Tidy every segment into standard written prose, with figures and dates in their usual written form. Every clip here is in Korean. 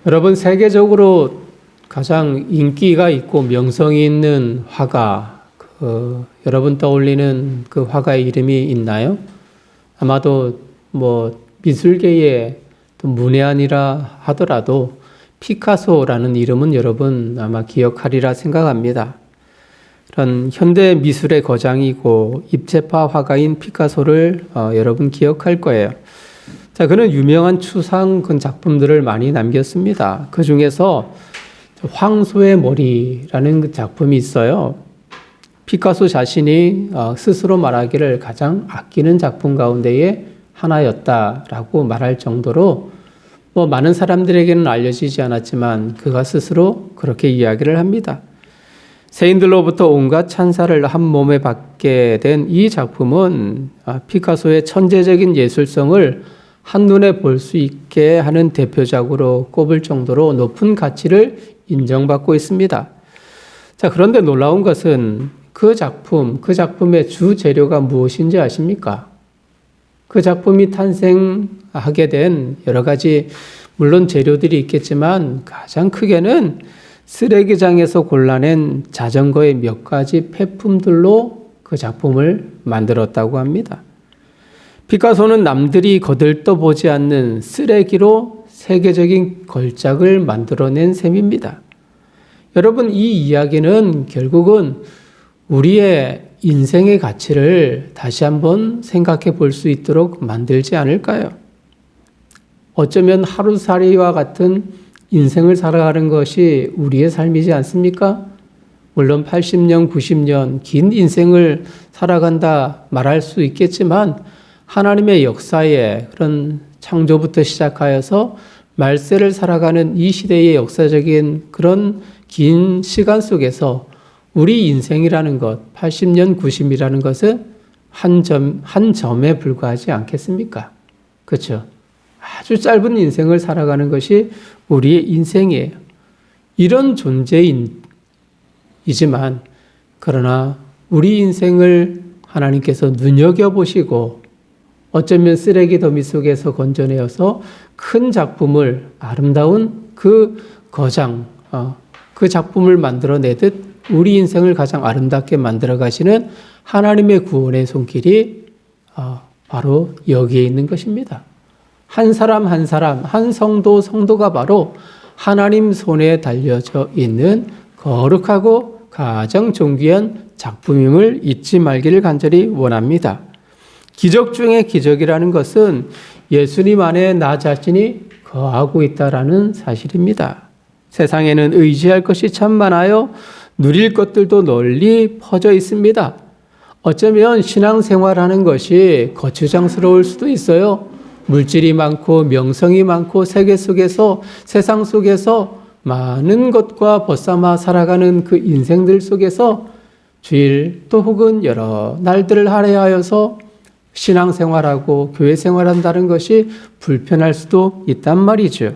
여러분, 세계적으로 가장 인기가 있고 명성이 있는 화가, 여러분 떠올리는 그 화가의 이름이 있나요? 아마도 미술계의 문외한이라 하더라도 피카소라는 이름은 여러분 아마 기억하리라 생각합니다. 그런 현대 미술의 거장이고 입체파 화가인 피카소를 여러분 기억할 거예요. 자, 그는 유명한 추상 작품들을 많이 남겼습니다. 그 중에서 황소의 머리라는 그 작품이 있어요. 피카소 자신이 스스로 말하기를 가장 아끼는 작품 가운데의 하나였다라고 말할 정도로 많은 사람들에게는 알려지지 않았지만 그가 스스로 그렇게 이야기를 합니다. 세인들로부터 온갖 찬사를 한 몸에 받게 된 이 작품은 피카소의 천재적인 예술성을 한눈에 볼 수 있게 하는 대표작으로 꼽을 정도로 높은 가치를 인정받고 있습니다. 자, 그런데 놀라운 것은 그 작품의 주 재료가 무엇인지 아십니까? 그 작품이 탄생하게 된 여러 가지 물론 재료들이 있겠지만 가장 크게는 쓰레기장에서 골라낸 자전거의 몇 가지 폐품들로 그 작품을 만들었다고 합니다. 피카소는 남들이 거들떠보지 않는 쓰레기로 세계적인 걸작을 만들어낸 셈입니다. 여러분, 이 이야기는 결국은 우리의 인생의 가치를 다시 한번 생각해 볼 수 있도록 만들지 않을까요? 어쩌면 하루살이와 같은 인생을 살아가는 것이 우리의 삶이지 않습니까? 물론 80년, 90년 긴 인생을 살아간다 말할 수 있겠지만 하나님의 역사에 그런 창조부터 시작하여서 말세를 살아가는 이 시대의 역사적인 그런 긴 시간 속에서 우리 인생이라는 것, 80년, 90이라는 것은 한 점에 불과하지 않겠습니까? 그렇죠? 아주 짧은 인생을 살아가는 것이 우리의 인생이에요. 이런 존재이지만 그러나 우리 인생을 하나님께서 눈여겨보시고 어쩌면 쓰레기 더미 속에서 건져내어서 큰 작품을 아름다운 그 작품을 만들어내듯 우리 인생을 가장 아름답게 만들어 가시는 하나님의 구원의 손길이 바로 여기에 있는 것입니다. 한 사람, 한 성도가 바로 하나님 손에 달려져 있는 거룩하고 가장 존귀한 작품임을 잊지 말기를 간절히 원합니다. 기적 중에 기적이라는 것은 예수님 안에 나 자신이 거하고 있다라는 사실입니다. 세상에는 의지할 것이 참 많아요. 누릴 것들도 널리 퍼져 있습니다. 어쩌면 신앙생활하는 것이 거추장스러울 수도 있어요. 물질이 많고 명성이 많고 세상 속에서 많은 것과 벗삼아 살아가는 그 인생들 속에서 주일 또 혹은 여러 날들을 할애하여서 신앙생활하고 교회생활한다는 것이 불편할 수도 있단 말이죠.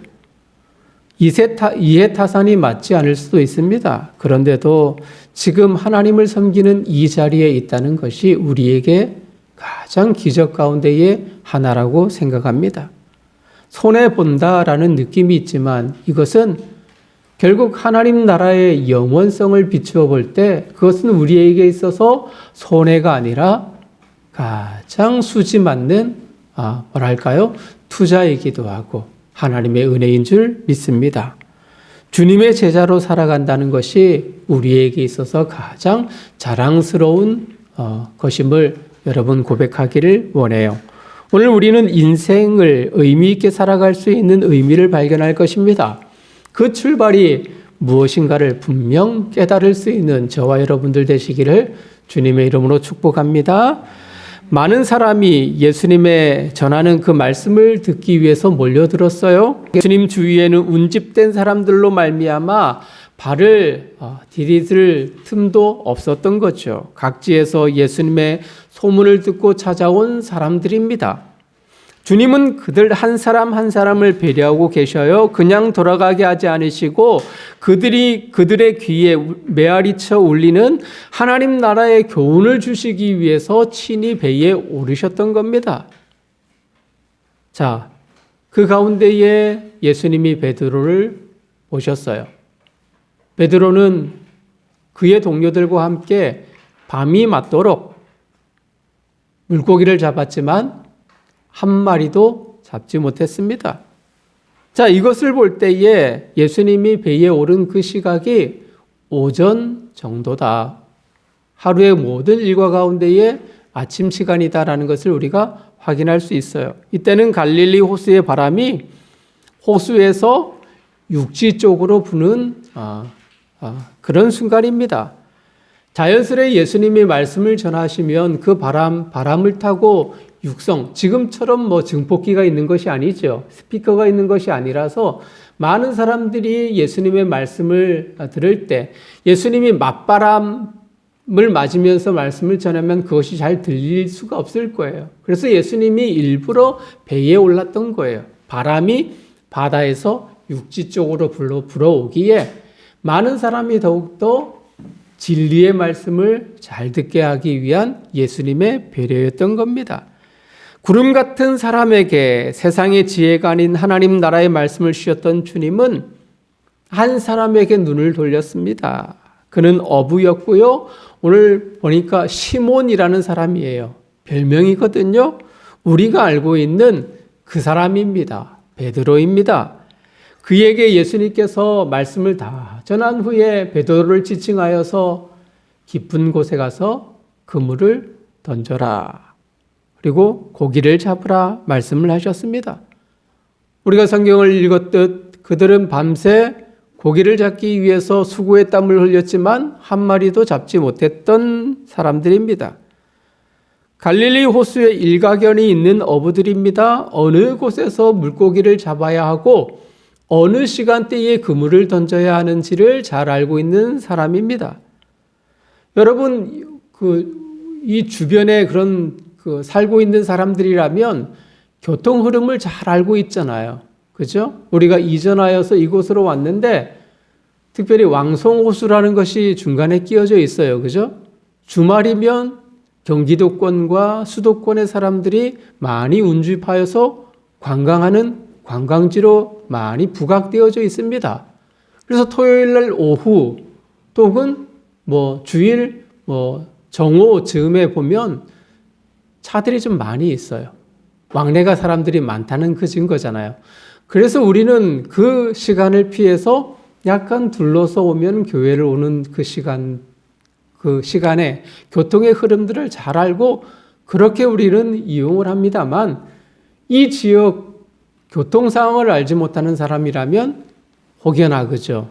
이해타산이 맞지 않을 수도 있습니다. 그런데도 지금 하나님을 섬기는 이 자리에 있다는 것이 우리에게 가장 기적 가운데의 하나라고 생각합니다. 손해본다라는 느낌이 있지만 이것은 결국 하나님 나라의 영원성을 비추어 볼 때 그것은 우리에게 있어서 손해가 아니라 가장 수지 맞는 투자이기도 하고 하나님의 은혜인 줄 믿습니다. 주님의 제자로 살아간다는 것이 우리에게 있어서 가장 자랑스러운 것임을 여러분 고백하기를 원해요. 오늘 우리는 인생을 의미 있게 살아갈 수 있는 의미를 발견할 것입니다. 그 출발이 무엇인가를 분명 깨달을 수 있는 저와 여러분들 되시기를 주님의 이름으로 축복합니다. 많은 사람이 예수님의 전하는 그 말씀을 듣기 위해서 몰려들었어요. 예수님 주위에는 운집된 사람들로 말미암아 발을 디디들 틈도 없었던 거죠. 각지에서 예수님의 소문을 듣고 찾아온 사람들입니다. 주님은 그들 한 사람 한 사람을 배려하고 계셔요. 그냥 돌아가게 하지 않으시고 그들의 귀에 메아리쳐 울리는 하나님 나라의 교훈을 주시기 위해서 친히 배에 오르셨던 겁니다. 자, 그 가운데에 예수님이 베드로를 오셨어요. 베드로는 그의 동료들과 함께 밤이 맞도록 물고기를 잡았지만 한 마리도 잡지 못했습니다. 자, 이것을 볼 때에 예수님이 배에 오른 그 시각이 오전 정도다. 하루의 모든 일과 가운데에 아침 시간이다라는 것을 우리가 확인할 수 있어요. 이때는 갈릴리 호수의 바람이 호수에서 육지 쪽으로 부는 그런 순간입니다. 자연스레 예수님이 말씀을 전하시면 그 바람을 타고 육성, 지금처럼 뭐 증폭기가 있는 것이 아니죠. 스피커가 있는 것이 아니라서 많은 사람들이 예수님의 말씀을 들을 때 예수님이 맞바람을 맞으면서 말씀을 전하면 그것이 잘 들릴 수가 없을 거예요. 그래서 예수님이 일부러 배에 올랐던 거예요. 바람이 바다에서 육지 쪽으로 불어오기에 많은 사람이 더욱더 진리의 말씀을 잘 듣게 하기 위한 예수님의 배려였던 겁니다. 구름 같은 사람에게 세상의 지혜가 아닌 하나님 나라의 말씀을 주셨던 주님은 한 사람에게 눈을 돌렸습니다. 그는 어부였고요. 오늘 보니까 시몬이라는 사람이에요. 별명이거든요. 우리가 알고 있는 그 사람입니다. 베드로입니다. 그에게 예수님께서 말씀을 다 전한 후에 베드로를 지칭하여서 깊은 곳에 가서 그물을 던져라. 그리고 고기를 잡으라 말씀을 하셨습니다. 우리가 성경을 읽었듯 그들은 밤새 고기를 잡기 위해서 수고의 땀을 흘렸지만 한 마리도 잡지 못했던 사람들입니다. 갈릴리 호수에 일가견이 있는 어부들입니다. 어느 곳에서 물고기를 잡아야 하고 어느 시간대에 그물을 던져야 하는지를 잘 알고 있는 사람입니다. 여러분, 이 주변에 그런 살고 있는 사람들이라면 교통 흐름을 잘 알고 있잖아요. 그죠? 우리가 이전하여서 이곳으로 왔는데 특별히 왕송호수라는 것이 중간에 끼어져 있어요. 그죠? 주말이면 경기도권과 수도권의 사람들이 많이 운집하여서 관광하는 관광지로 많이 부각되어져 있습니다. 그래서 토요일 날 오후 또는 주일 정오 즈음에 보면 차들이 좀 많이 있어요. 왕래가 사람들이 많다는 그 증거잖아요. 그래서 우리는 그 시간을 피해서 약간 둘러서 오면 교회를 오는 그 시간에 교통의 흐름들을 잘 알고 그렇게 우리는 이용을 합니다만 이 지역 교통 상황을 알지 못하는 사람이라면 혹여나 그죠.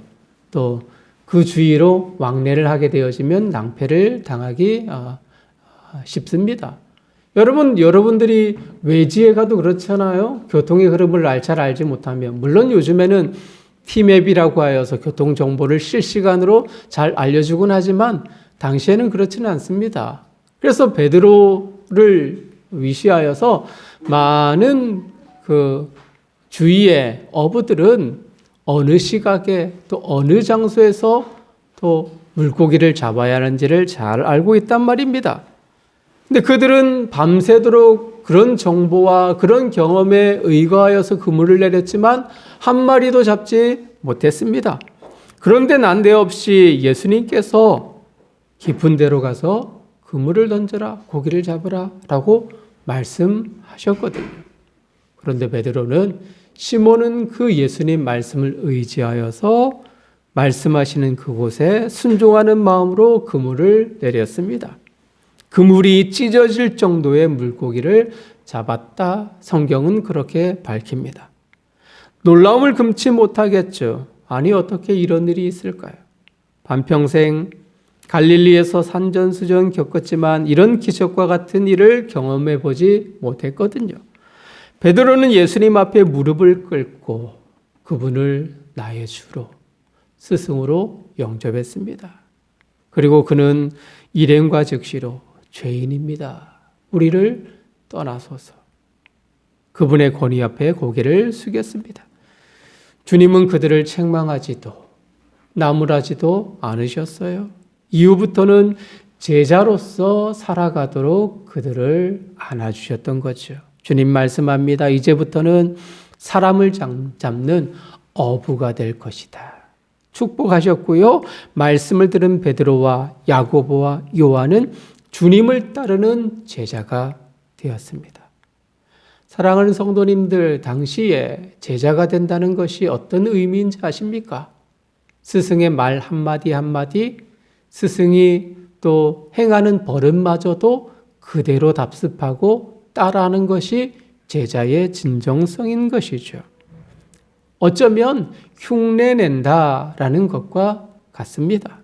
또 그 주위로 왕래를 하게 되어지면 낭패를 당하기 쉽습니다. 여러분들이 외지에 가도 그렇잖아요. 교통의 흐름을 잘 알지 못하면. 물론 요즘에는 티맵이라고 하여서 교통 정보를 실시간으로 잘 알려주곤 하지만 당시에는 그렇지는 않습니다. 그래서 베드로를 위시하여서 많은 주위의 어부들은 어느 시각에 또 어느 장소에서 또 물고기를 잡아야 하는지를 잘 알고 있단 말입니다. 근데 그들은 밤새도록 그런 정보와 그런 경험에 의거하여서 그물을 내렸지만 한 마리도 잡지 못했습니다. 그런데 난데없이 예수님께서 깊은 데로 가서 그물을 던져라, 고기를 잡으라 라고 말씀하셨거든요. 그런데 베드로는 시몬은 그 예수님 말씀을 의지하여서 말씀하시는 그곳에 순종하는 마음으로 그물을 내렸습니다. 그물이 찢어질 정도의 물고기를 잡았다. 성경은 그렇게 밝힙니다. 놀라움을 금치 못하겠죠. 아니 어떻게 이런 일이 있을까요? 반평생 갈릴리에서 산전수전 겪었지만 이런 기적과 같은 일을 경험해 보지 못했거든요. 베드로는 예수님 앞에 무릎을 꿇고 그분을 나의 주로 스승으로 영접했습니다. 그리고 그는 일행과 즉시로 죄인입니다. 우리를 떠나소서. 그분의 권위 앞에 고개를 숙였습니다. 주님은 그들을 책망하지도 나무라지도 않으셨어요. 이후부터는 제자로서 살아가도록 그들을 안아주셨던 거죠. 주님 말씀합니다. 이제부터는 사람을 잡는 어부가 될 것이다. 축복하셨고요. 말씀을 들은 베드로와 야고보와 요한은 주님을 따르는 제자가 되었습니다. 사랑하는 성도님들, 당시에 제자가 된다는 것이 어떤 의미인지 아십니까? 스승의 말 한마디 한마디, 스승이 또 행하는 버릇마저도 그대로 답습하고 따라하는 것이 제자의 진정성인 것이죠. 어쩌면 흉내낸다라는 것과 같습니다.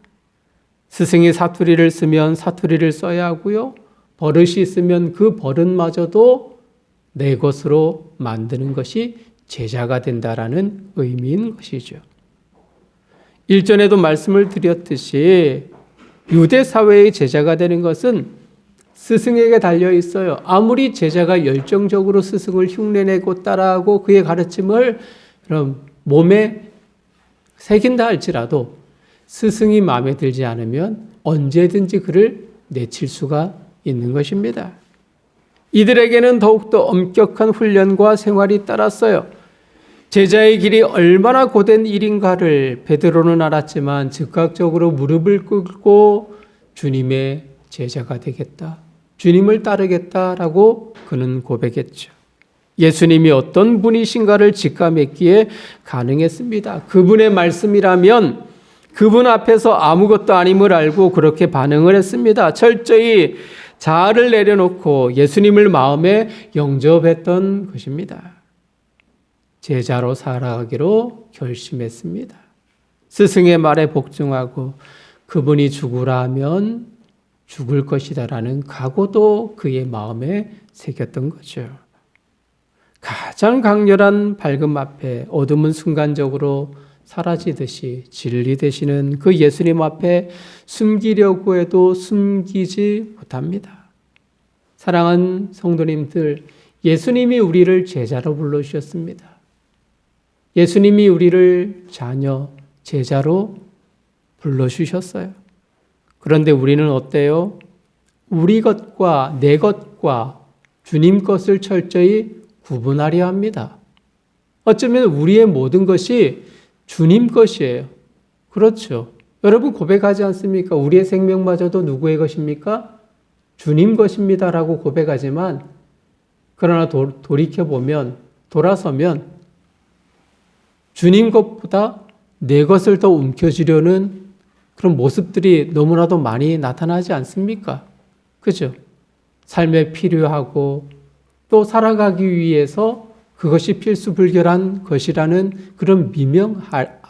스승이 사투리를 쓰면 사투리를 써야 하고요. 버릇이 있으면 그 버릇마저도 내 것으로 만드는 것이 제자가 된다라는 의미인 것이죠. 일전에도 말씀을 드렸듯이 유대 사회의 제자가 되는 것은 스승에게 달려 있어요. 아무리 제자가 열정적으로 스승을 흉내내고 따라하고 그의 가르침을 몸에 새긴다 할지라도 스승이 마음에 들지 않으면 언제든지 그를 내칠 수가 있는 것입니다. 이들에게는 더욱더 엄격한 훈련과 생활이 따랐어요. 제자의 길이 얼마나 고된 일인가를 베드로는 알았지만 즉각적으로 무릎을 꿇고 주님의 제자가 되겠다, 주님을 따르겠다라고 그는 고백했죠. 예수님이 어떤 분이신가를 직감했기에 가능했습니다. 그분의 말씀이라면 그분 앞에서 아무것도 아님을 알고 그렇게 반응을 했습니다. 철저히 자아를 내려놓고 예수님을 마음에 영접했던 것입니다. 제자로 살아가기로 결심했습니다. 스승의 말에 복종하고 그분이 죽으라 하면 죽을 것이다라는 각오도 그의 마음에 새겼던 거죠. 가장 강렬한 밝음 앞에 어둠은 순간적으로 사라지듯이 진리 되시는 그 예수님 앞에 숨기려고 해도 숨기지 못합니다. 사랑하는 성도님들, 예수님이 우리를 제자로 불러주셨습니다. 예수님이 우리를 자녀, 제자로 불러주셨어요. 그런데 우리는 어때요? 우리 것과 내 것과 주님 것을 철저히 구분하려 합니다. 어쩌면 우리의 모든 것이 주님 것이에요. 그렇죠. 여러분 고백하지 않습니까? 우리의 생명마저도 누구의 것입니까? 주님 것입니다라고 고백하지만 그러나 돌이켜보면, 돌아서면 주님 것보다 내 것을 더 움켜쥐려는 그런 모습들이 너무나도 많이 나타나지 않습니까? 그죠? 삶에 필요하고 또 살아가기 위해서 그것이 필수불결한 것이라는 그런 미명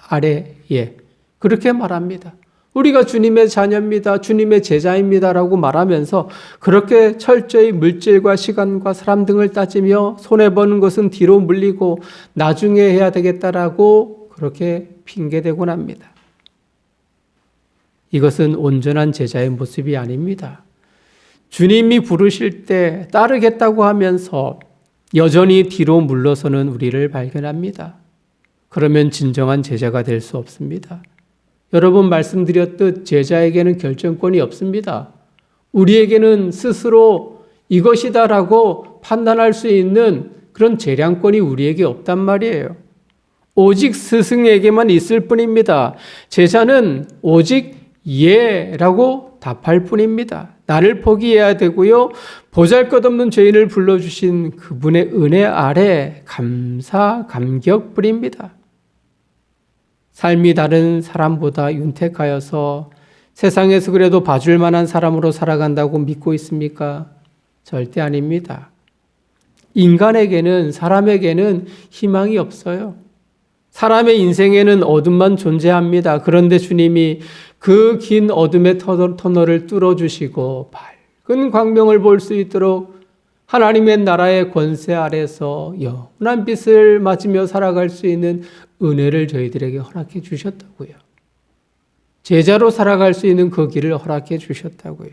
아래에 그렇게 말합니다. 우리가 주님의 자녀입니다. 주님의 제자입니다라고 말하면서 그렇게 철저히 물질과 시간과 사람 등을 따지며 손해보는 것은 뒤로 물리고 나중에 해야 되겠다라고 그렇게 핑계대곤 합니다. 이것은 온전한 제자의 모습이 아닙니다. 주님이 부르실 때 따르겠다고 하면서 여전히 뒤로 물러서는 우리를 발견합니다. 그러면 진정한 제자가 될 수 없습니다. 여러분 말씀드렸듯 제자에게는 결정권이 없습니다. 우리에게는 스스로 이것이다라고 판단할 수 있는 그런 재량권이 우리에게 없단 말이에요. 오직 스승에게만 있을 뿐입니다. 제자는 오직 예라고 답할 뿐입니다. 나를 포기해야 되고요. 보잘것없는 죄인을 불러주신 그분의 은혜 아래 감사, 감격 뿐입니다. 삶이 다른 사람보다 윤택하여서 세상에서 그래도 봐줄 만한 사람으로 살아간다고 믿고 있습니까? 절대 아닙니다. 인간에게는, 사람에게는 희망이 없어요. 사람의 인생에는 어둠만 존재합니다. 그런데 주님이 그 긴 어둠의 터널을 뚫어주시고 밝은 광명을 볼 수 있도록 하나님의 나라의 권세 아래서 영원한 빛을 맞으며 살아갈 수 있는 은혜를 저희들에게 허락해 주셨다고요. 제자로 살아갈 수 있는 그 길을 허락해 주셨다고요.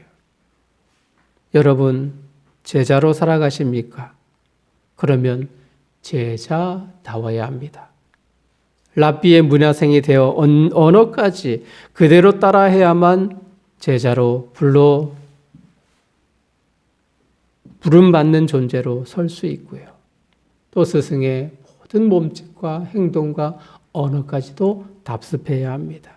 여러분, 제자로 살아가십니까? 그러면 제자다워야 합니다. 랍비의 문화생이 되어 언어까지 그대로 따라해야만 제자로 부름받는 존재로 설 수 있고요. 또 스승의 모든 몸짓과 행동과 언어까지도 답습해야 합니다.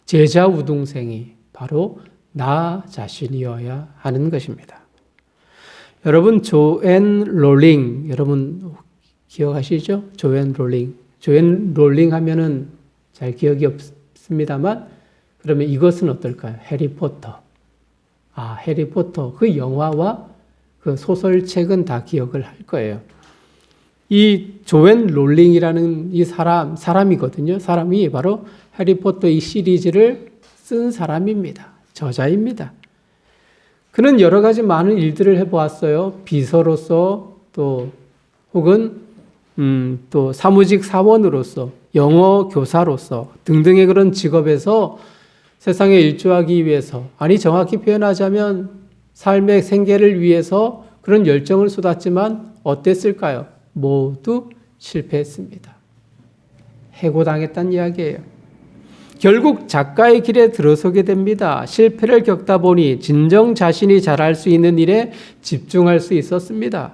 제자 우등생이 바로 나 자신이어야 하는 것입니다. 여러분, 조앤 롤링, 여러분 기억하시죠? 조앤 롤링. 조앤 롤링 하면은 잘 기억이 없습니다만, 그러면 이것은 어떨까요? 해리포터. 해리포터. 그 영화와 그 소설책은 다 기억을 할 거예요. 이 조앤 롤링이라는 이 사람이거든요. 사람이 바로 해리포터 이 시리즈를 쓴 사람입니다. 저자입니다. 그는 여러 가지 많은 일들을 해보았어요. 비서로서 또 혹은 또 사무직 사원으로서 영어 교사로서 등등의 그런 직업에서 세상에 일조하기 위해서, 아니 정확히 표현하자면 삶의 생계를 위해서 그런 열정을 쏟았지만 어땠을까요? 모두 실패했습니다. 해고당했다는 이야기예요. 결국 작가의 길에 들어서게 됩니다. 실패를 겪다 보니 진정 자신이 잘할 수 있는 일에 집중할 수 있었습니다.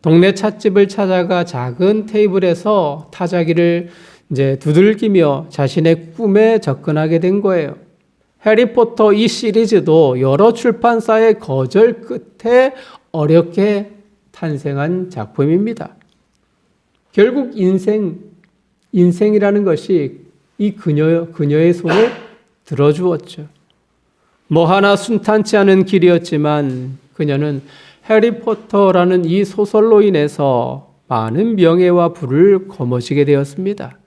동네 찻집을 찾아가 작은 테이블에서 타자기를 이제 두들기며 자신의 꿈에 접근하게 된 거예요. 해리포터 이 시리즈도 여러 출판사의 거절 끝에 어렵게 탄생한 작품입니다. 결국 인생이라는 것이 이 그녀의 손을 들어주었죠. 뭐 하나 순탄치 않은 길이었지만 그녀는 해리포터라는 이 소설로 인해서 많은 명예와 부를 거머쥐게 되었습니다.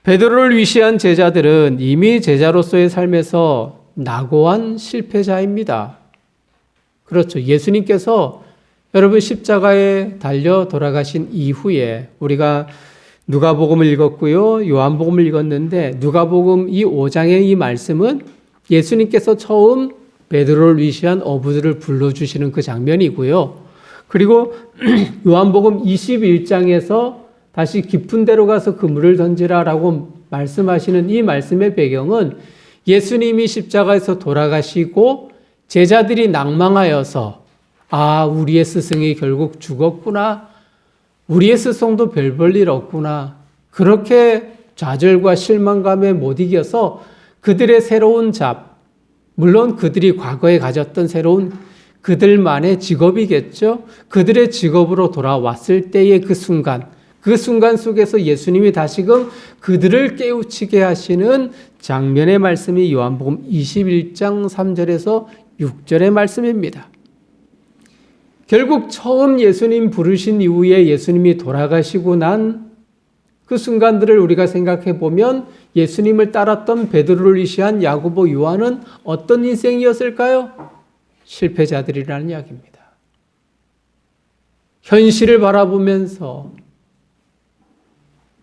베드로를 위시한 제자들은 이미 제자로서의 삶에서 낙오한 실패자입니다. 그렇죠. 예수님께서 여러분 십자가에 달려 돌아가신 이후에 우리가 누가복음을 읽었고요. 요한복음을 읽었는데 누가복음 이 5장의 이 말씀은 예수님께서 처음 베드로를 위시한 어부들을 불러주시는 그 장면이고요. 그리고 요한복음 21장에서 다시 깊은 데로 가서 그물을 던지라라고 말씀하시는 이 말씀의 배경은 예수님이 십자가에서 돌아가시고 제자들이 낭망하여서 우리의 스승이 결국 죽었구나. 우리의 스승도 별 볼 일 없구나. 그렇게 좌절과 실망감에 못 이겨서 그들의 새로운 물론 그들이 과거에 가졌던 새로운 그들만의 직업이겠죠. 그들의 직업으로 돌아왔을 때의 그 순간 속에서 예수님이 다시금 그들을 깨우치게 하시는 장면의 말씀이 요한복음 21장 3절에서 6절의 말씀입니다. 결국 처음 예수님 부르신 이후에 예수님이 돌아가시고 난 그 순간들을 우리가 생각해 보면 예수님을 따랐던 베드로를 위시한 야고보, 요한은 어떤 인생이었을까요? 실패자들이라는 이야기입니다. 현실을 바라보면서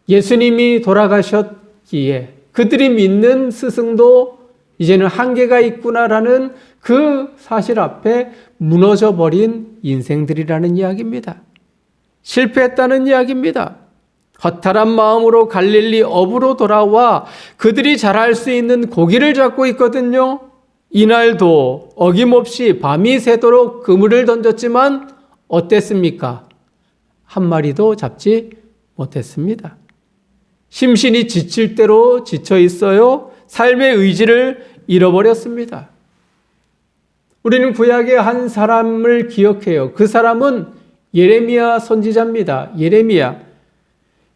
예수님이 돌아가셨기에 그들이 믿는 스승도 이제는 한계가 있구나라는 그 사실 앞에 무너져 버린 인생들이라는 이야기입니다. 실패했다는 이야기입니다. 허탈한 마음으로 갈릴리 어부로 돌아와 그들이 잘할 수 있는 고기를 잡고 있거든요. 이날도 어김없이 밤이 새도록 그물을 던졌지만 어땠습니까? 한 마리도 잡지 못했습니다. 심신이 지칠 대로 지쳐 있어요. 삶의 의지를 잃어버렸습니다. 우리는 구약의 한 사람을 기억해요. 그 사람은 예레미야 선지자입니다. 예레미야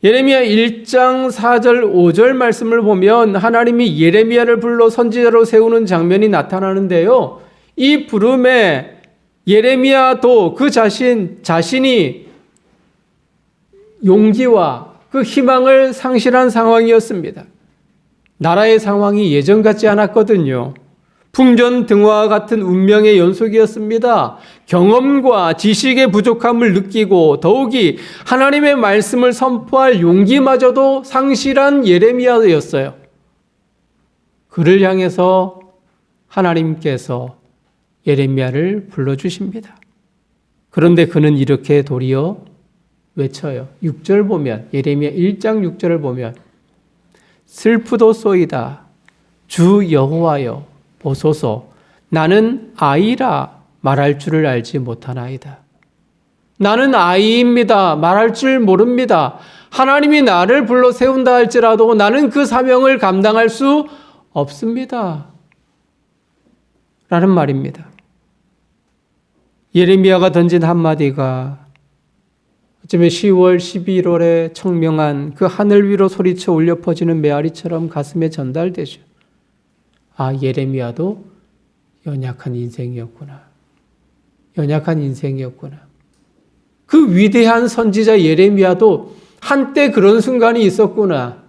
1장 4절 5절 말씀을 보면 하나님이 예레미야를 불러 선지자로 세우는 장면이 나타나는데요. 이 부름에 예레미야도 그 자신이 용기와 그 희망을 상실한 상황이었습니다. 나라의 상황이 예전 같지 않았거든요. 풍전등화와 같은 운명의 연속이었습니다. 경험과 지식의 부족함을 느끼고 더욱이 하나님의 말씀을 선포할 용기마저도 상실한 예레미야였어요. 그를 향해서 하나님께서 예레미야를 불러주십니다. 그런데 그는 이렇게 도리어 외쳐요. 6절 보면 예레미야 1장 6절을 보면 슬프도소이다 주 여호와여 보소서 나는 아이라 말할 줄을 알지 못하나이다. 나는 아이입니다. 말할 줄 모릅니다. 하나님이 나를 불러 세운다 할지라도 나는 그 사명을 감당할 수 없습니다. 라는 말입니다. 예레미야가 던진 한마디가 어쩌면 10월, 11월에 청명한 그 하늘 위로 소리쳐 울려 퍼지는 메아리처럼 가슴에 전달되죠. 아, 예레미야도 연약한 인생이었구나. 연약한 인생이었구나. 그 위대한 선지자 예레미야도 한때 그런 순간이 있었구나.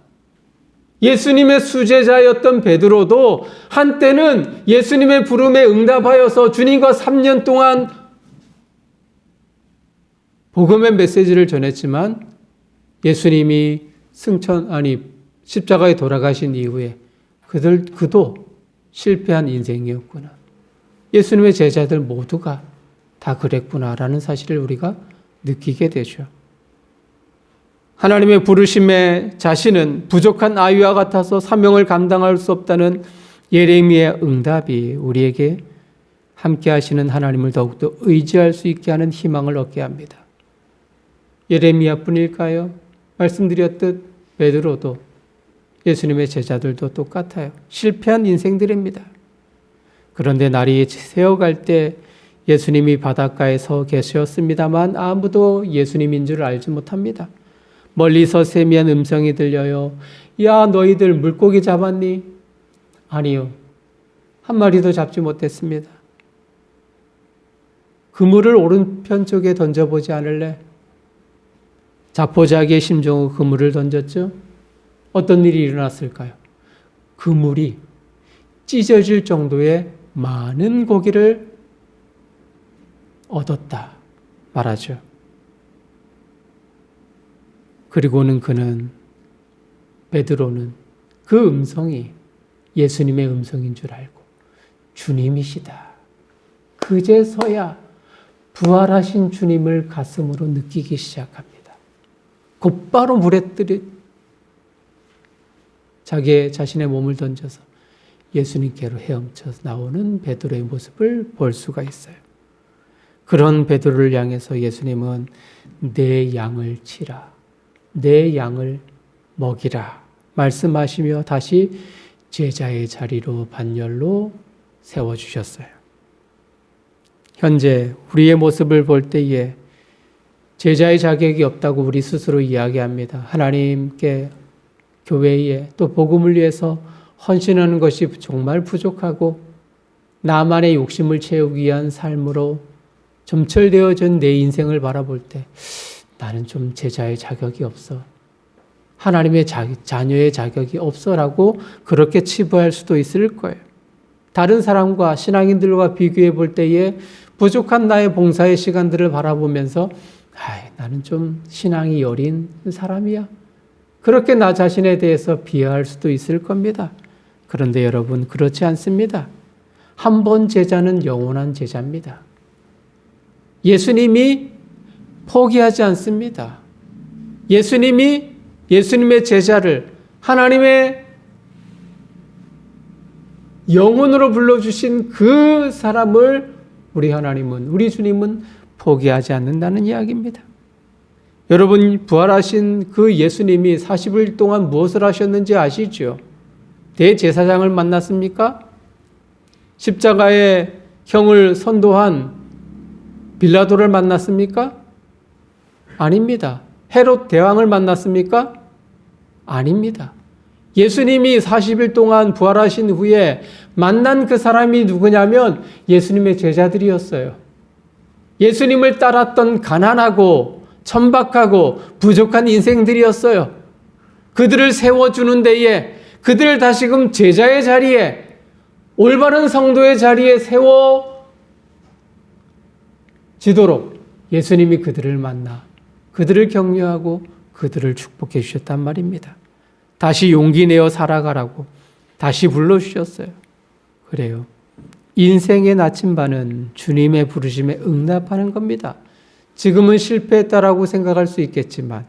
예수님의 수제자였던 베드로도 한때는 예수님의 부름에 응답하여서 주님과 3년 동안 복음의 메시지를 전했지만 예수님이 십자가에 돌아가신 이후에 그도 실패한 인생이었구나. 예수님의 제자들 모두가 다 그랬구나라는 사실을 우리가 느끼게 되죠. 하나님의 부르심에 자신은 부족한 아이와 같아서 사명을 감당할 수 없다는 예레미야의 응답이 우리에게 함께 하시는 하나님을 더욱더 의지할 수 있게 하는 희망을 얻게 합니다. 예레미야뿐일까요? 말씀드렸듯 베드로도 예수님의 제자들도 똑같아요. 실패한 인생들입니다. 그런데 날이 새어갈 때 예수님이 바닷가에 서 계셨습니다만 아무도 예수님인 줄 알지 못합니다. 멀리서 세미한 음성이 들려요. 야, 너희들 물고기 잡았니? 아니요. 한 마리도 잡지 못했습니다. 그물을 오른편 쪽에 던져보지 않을래? 자포자기의 심정으로 그물을 던졌죠. 어떤 일이 일어났을까요? 그물이 찢어질 정도의 많은 고기를 얻었다 말하죠. 그리고는 베드로는 그 음성이 예수님의 음성인 줄 알고 주님이시다. 그제서야 부활하신 주님을 가슴으로 느끼기 시작합니다. 곧바로 물에 자신의 몸을 던져서 예수님께로 헤엄쳐 나오는 베드로의 모습을 볼 수가 있어요. 그런 베드로를 향해서 예수님은 내 양을 치라, 내 양을 먹이라 말씀하시며 다시 제자의 자리로 반열로 세워주셨어요. 현재 우리의 모습을 볼 때에 제자의 자격이 없다고 우리 스스로 이야기합니다. 하나님께, 교회에, 또 복음을 위해서 헌신하는 것이 정말 부족하고 나만의 욕심을 채우기 위한 삶으로 점철되어진 내 인생을 바라볼 때 나는 좀 제자의 자격이 없어. 하나님의 자녀의 자격이 없어라고 그렇게 치부할 수도 있을 거예요. 다른 사람과 신앙인들과 비교해 볼 때에 부족한 나의 봉사의 시간들을 바라보면서 나는 좀 신앙이 여린 사람이야. 그렇게 나 자신에 대해서 비하할 수도 있을 겁니다. 그런데 여러분, 그렇지 않습니다. 한 번 제자는 영원한 제자입니다. 예수님이 포기하지 않습니다. 예수님이 예수님의 제자를 하나님의 영혼으로 불러주신 그 사람을 우리 주님은 포기하지 않는다는 이야기입니다. 여러분, 부활하신 그 예수님이 40일 동안 무엇을 하셨는지 아시죠? 대제사장을 만났습니까? 십자가의 형을 선도한 빌라도를 만났습니까? 아닙니다. 헤롯 대왕을 만났습니까? 아닙니다. 예수님이 40일 동안 부활하신 후에 만난 그 사람이 누구냐면 예수님의 제자들이었어요. 예수님을 따랐던 가난하고 천박하고 부족한 인생들이었어요. 그들을 세워주는 데에, 그들을 다시금 제자의 자리에, 올바른 성도의 자리에 세워지도록 예수님이 그들을 만나 그들을 격려하고 그들을 축복해 주셨단 말입니다. 다시 용기 내어 살아가라고 다시 불러주셨어요. 그래요. 인생의 나침반은 주님의 부르심에 응답하는 겁니다. 지금은 실패했다라고 생각할 수 있겠지만,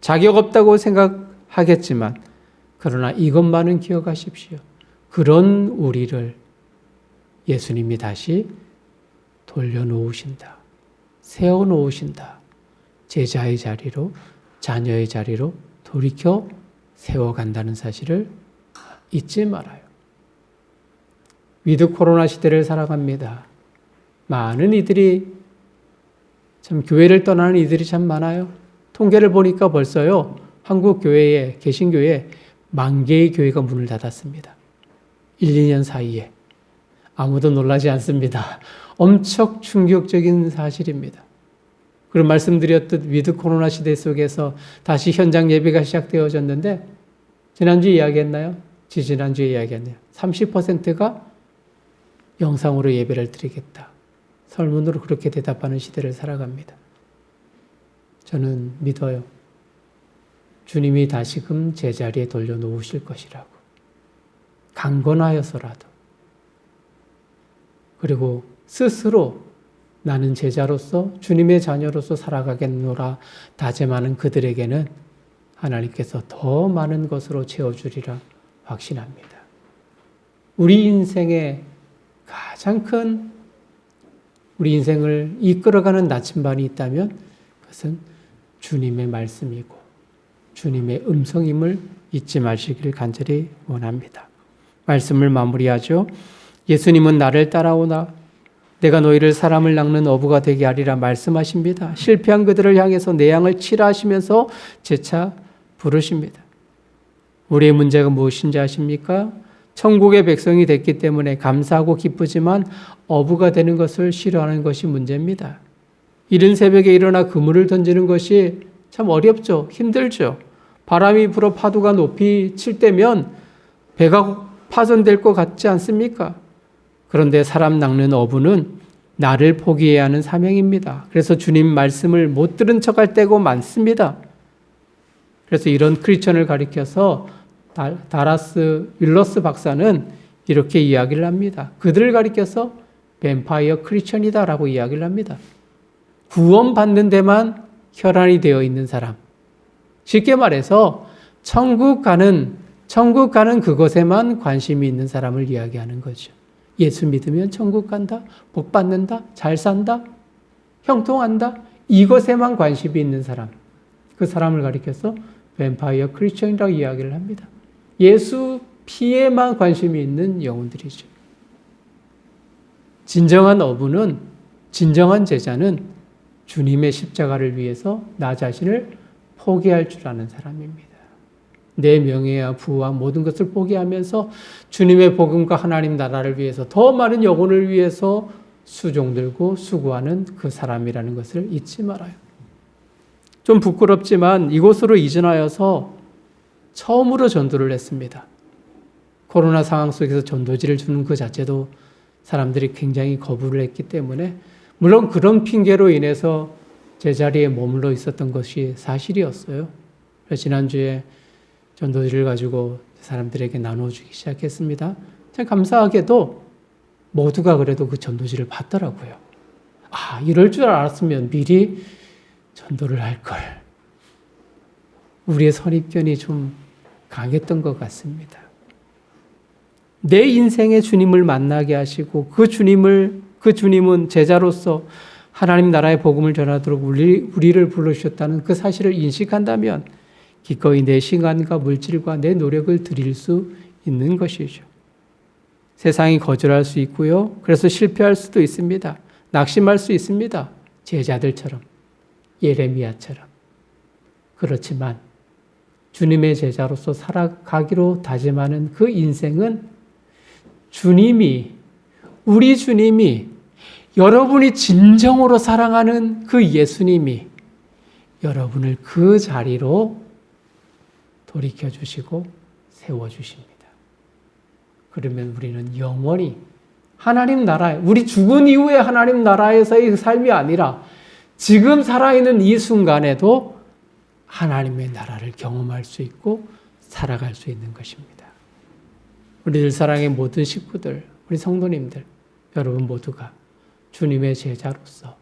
자격 없다고 생각하겠지만, 그러나 이것만은 기억하십시오. 그런 우리를 예수님이 다시 돌려놓으신다. 세워놓으신다. 제자의 자리로, 자녀의 자리로 돌이켜 세워간다는 사실을 잊지 말아요. 위드 코로나 시대를 살아갑니다. 많은 이들이 참 교회를 떠나는 이들이 참 많아요. 통계를 보니까 벌써요. 한국 교회에 개신교회에 10,000개의 교회가 문을 닫았습니다. 1, 2년 사이에. 아무도 놀라지 않습니다. 엄청 충격적인 사실입니다. 그리고 말씀드렸듯 위드 코로나 시대 속에서 다시 현장 예배가 시작되어졌는데 지난주에 이야기했나요? 지지난주에 이야기했나요? 30%가 영상으로 예배를 드리겠다. 설문으로 그렇게 대답하는 시대를 살아갑니다. 저는 믿어요. 주님이 다시금 제자리에 돌려놓으실 것이라고. 강건하여서라도. 그리고 스스로 나는 제자로서 주님의 자녀로서 살아가겠노라 다짐하는 그들에게는 하나님께서 더 많은 것으로 채워주리라 확신합니다. 우리 인생의 가장 큰 우리 인생을 이끌어가는 나침반이 있다면 그것은 주님의 말씀이고 주님의 음성임을 잊지 마시길 간절히 원합니다. 말씀을 마무리하죠. 예수님은 나를 따라오나 내가 너희를 사람을 낚는 어부가 되게 하리라 말씀하십니다. 실패한 그들을 향해서 내 양을 치라 하시면서 재차 부르십니다. 우리의 문제가 무엇인지 아십니까? 천국의 백성이 됐기 때문에 감사하고 기쁘지만 어부가 되는 것을 싫어하는 것이 문제입니다. 이른 새벽에 일어나 그물을 던지는 것이 참 어렵죠. 힘들죠. 바람이 불어 파도가 높이 칠 때면 배가 파손될 것 같지 않습니까? 그런데 사람 낚는 어부는 나를 포기해야 하는 사명입니다. 그래서 주님 말씀을 못 들은 척할 때가 많습니다. 그래서 이런 크리스천을 가리켜서 다라스 윌러스 박사는 이렇게 이야기를 합니다. 그들을 가리켜서 뱀파이어 크리스천이다라고 이야기를 합니다. 구원받는 데만 혈안이 되어 있는 사람. 쉽게 말해서 천국 가는 그것에만 관심이 있는 사람을 이야기하는 거죠. 예수 믿으면 천국 간다, 복 받는다, 잘 산다, 형통한다. 이것에만 관심이 있는 사람. 그 사람을 가리켜서 뱀파이어 크리스천이라고 이야기를 합니다. 예수 피에만 관심이 있는 영혼들이죠. 진정한 어부는, 진정한 제자는 주님의 십자가를 위해서 나 자신을 포기할 줄 아는 사람입니다. 내 명예와 부와 모든 것을 포기하면서 주님의 복음과 하나님 나라를 위해서 더 많은 영혼을 위해서 수종 들고 수고하는 그 사람이라는 것을 잊지 말아요. 좀 부끄럽지만 이곳으로 이전하여서 처음으로 전도를 했습니다. 코로나 상황 속에서 전도지를 주는 그 자체도 사람들이 굉장히 거부를 했기 때문에 물론 그런 핑계로 인해서 제자리에 머물러 있었던 것이 사실이었어요. 그래서 지난주에 전도지를 가지고 사람들에게 나눠주기 시작했습니다. 참 감사하게도 모두가 그래도 그 전도지를 받더라고요. 아, 이럴 줄 알았으면 미리 전도를 할 걸. 우리의 선입견이 좀 강했던 것 같습니다. 내 인생에 주님을 만나게 하시고 그 주님은 제자로서 하나님 나라의 복음을 전하도록 우리를 불러주셨다는 그 사실을 인식한다면 기꺼이 내 시간과 물질과 내 노력을 드릴 수 있는 것이죠. 세상이 거절할 수 있고요. 그래서 실패할 수도 있습니다. 낙심할 수 있습니다. 제자들처럼, 예레미야처럼. 그렇지만 주님의 제자로서 살아가기로 다짐하는 그 인생은 우리 주님이 여러분이 진정으로 사랑하는 그 예수님이 여러분을 그 자리로 돌이켜주시고 세워주십니다. 그러면 우리는 영원히 하나님 나라에, 우리 죽은 이후에 하나님 나라에서의 삶이 아니라 지금 살아있는 이 순간에도 하나님의 나라를 경험할 수 있고 살아갈 수 있는 것입니다. 우리들 사랑의 모든 식구들, 우리 성도님들, 여러분 모두가 주님의 제자로서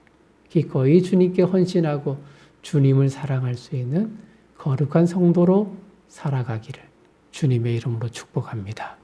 기꺼이 주님께 헌신하고 주님을 사랑할 수 있는 거룩한 성도로 살아가기를 주님의 이름으로 축복합니다.